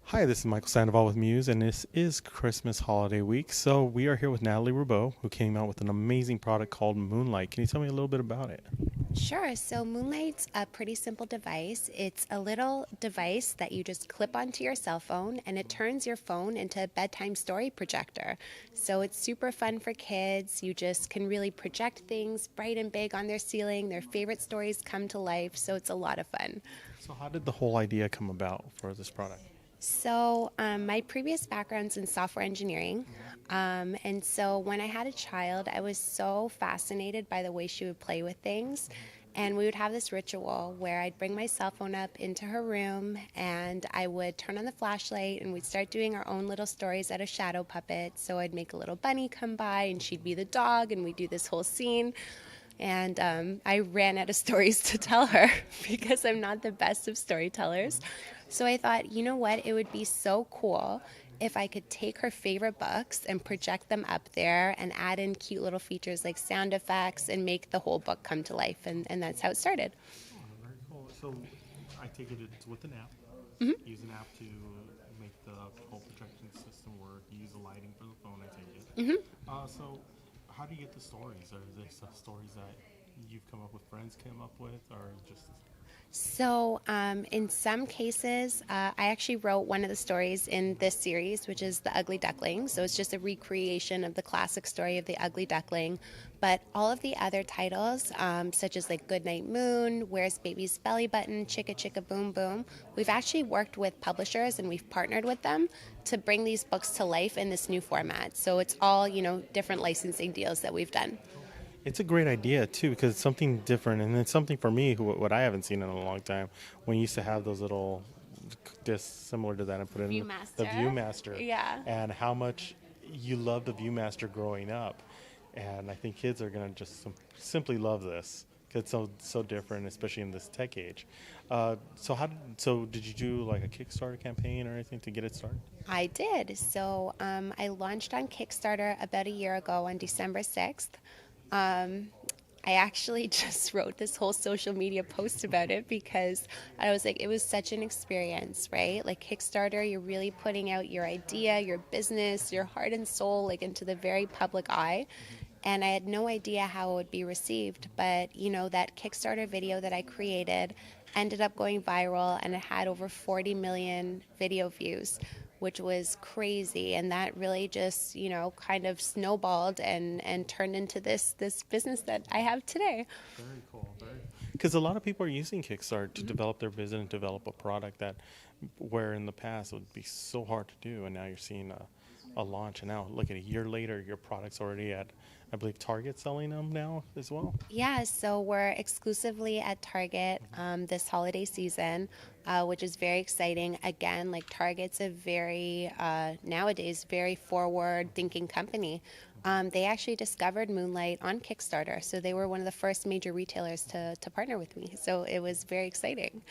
Hi, this is Michael Sandoval with MUSE, and this is Christmas holiday week. So we are here with Natalie Rebot, who came out with an amazing product called Moonlight. Can you tell me a little bit about it? Sure. So Moonlight's a pretty simple device. It's a little device that you just clip onto your cell phone, and it turns your phone into a bedtime story projector. So it's super fun for kids. You just can really project things bright and big on their ceiling. Their favorite stories come to life. So it's a lot of fun. So how did the whole idea come about for this product? So my previous background's in software engineering. And so when I had a child, I was so fascinated by the way she would play with things. And we would have this ritual where I'd bring my cell phone up into her room and I would turn on the flashlight and we'd start doing our own little stories out of shadow puppets. So I'd make a little bunny come by and she'd be the dog and we'd do this whole scene. And I ran out of stories to tell her because I'm not the best of storytellers. So I thought, you know what, it would be so cool if I could take her favorite books and project them up there and add in cute little features like sound effects and make the whole book come to life. And that's how it started. Oh, very cool. So I take it it's with an app. Mm-hmm. Use an app to make the whole projection system work. You use the lighting for the phone, I take it. Mm-hmm. So how do you get the stories? Are they some stories that you've come up with, friends came up with, or just... So in some cases, I actually wrote one of the stories in this series, which is The Ugly Duckling. So it's just a recreation of the classic story of the Ugly Duckling. But all of the other titles, such as like Goodnight Moon, Where's Baby's Belly Button, Chicka Chicka Boom Boom, we've actually worked with publishers and we've partnered with them to bring these books to life in this new format. So it's all, different licensing deals that we've done. It's a great idea too, because it's something different, and it's something for me what I haven't seen in a long time. When you used to have those little discs similar to that and put it in the ViewMaster, Yeah. and how much you loved the ViewMaster growing up, and I think kids are gonna just simply love this because it's so different, especially in this tech age. So did you do like a Kickstarter campaign or anything to get it started? I did. So I launched on Kickstarter about a year ago on December 6th. I actually just wrote this whole social media post about it because I was like, it was such an experience, right? Like Kickstarter, you're really putting out your idea, your business, your heart and soul, like into the very public eye. And I had no idea how it would be received, but that Kickstarter video that I created ended up going viral and it had over 40 million video views, which was crazy. And that really just, kind of snowballed and turned into this business that I have today. Very cool. Because a lot of people are using Kickstarter to develop their business and develop a product that, where in the past it would be so hard to do, and now you're seeing a launch. And now, look at a year later, your product's already at, I believe, Target selling them now as well. Yeah, so we're exclusively at Target this holiday season, which is very exciting. Again, like Target's a very, nowadays, very forward-thinking company. They actually discovered Moonlight on Kickstarter, so they were one of the first major retailers to partner with me. So it was very exciting.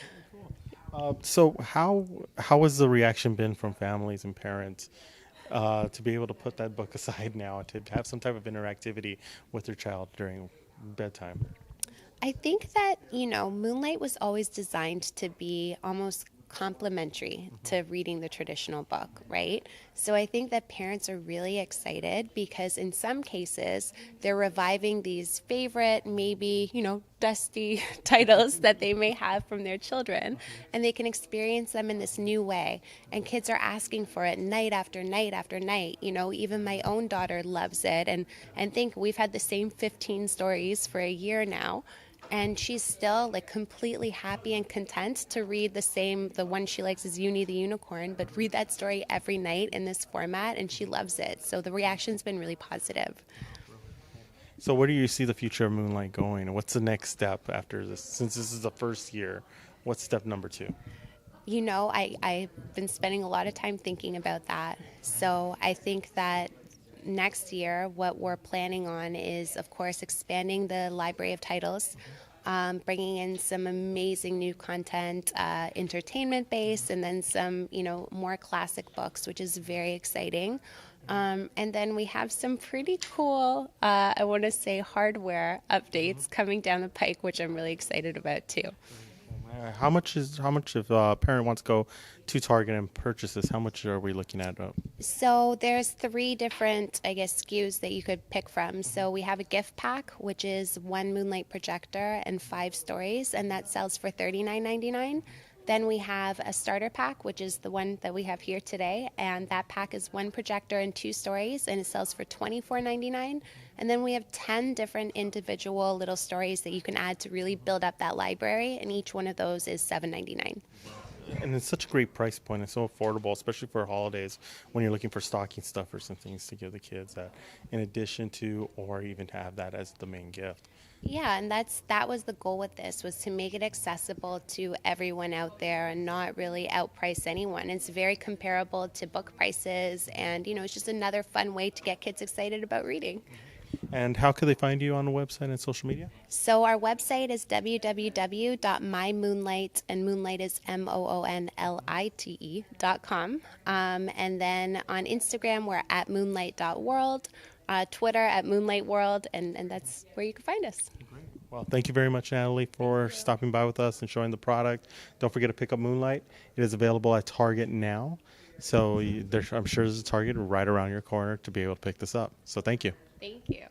So how has the reaction been from families and parents to be able to put that book aside now and to have some type of interactivity with their child during bedtime? I think that, Moonlight was always designed to be almost complementary to reading the traditional book, right? So I think that parents are really excited because in some cases they're reviving these favorite, maybe, dusty titles that they may have from their children, and they can experience them in this new way. And kids are asking for it night after night after night. Even my own daughter loves it, and think we've had the same 15 stories for a year now. And she's still like completely happy and content to read the one she likes is Uni the Unicorn, but read that story every night in this format, and she loves it. So the reaction's been really positive. So where do you see the future of Moonlight going? And what's the next step after this? Since this is the first year, what's step number 2? I've been spending a lot of time thinking about that. So I think that next year, what we're planning on is, of course, expanding the library of titles, bringing in some amazing new content, entertainment based, and then some, more classic books, which is very exciting. And then we have some pretty cool, I want to say, hardware updates coming down the pike, which I'm really excited about too. How much if a parent wants to go to Target and purchase this? How much are we looking at? So there's 3 different, I guess, SKUs that you could pick from. So we have a gift pack, which is 1 Moonlight projector and 5 stories, and that sells for $39.99. Then we have a starter pack, which is the one that we have here today, and that pack is 1 projector and 2 stories, and it sells for $24.99. And then we have 10 different individual little stories that you can add to really build up that library, and each one of those is $7.99. And it's such a great price point. It's so affordable, especially for holidays when you're looking for stocking stuffers and things to give the kids that in addition to, or even to have that as the main gift. Yeah, and that was the goal with this, was to make it accessible to everyone out there and not really outprice anyone. It's very comparable to book prices, and it's just another fun way to get kids excited about reading. And how could they find you on the website and social media? So our website is www.mymoonlight, and Moonlight is MOONLITE.com. And then on Instagram, we're at moonlight.world, Twitter at moonlightworld, and that's where you can find us. Great. Well, thank you very much, Natalie, for stopping by with us and showing the product. Don't forget to pick up Moonlight. It is available at Target now. So I'm sure there's a Target right around your corner to be able to pick this up. So thank you. Thank you.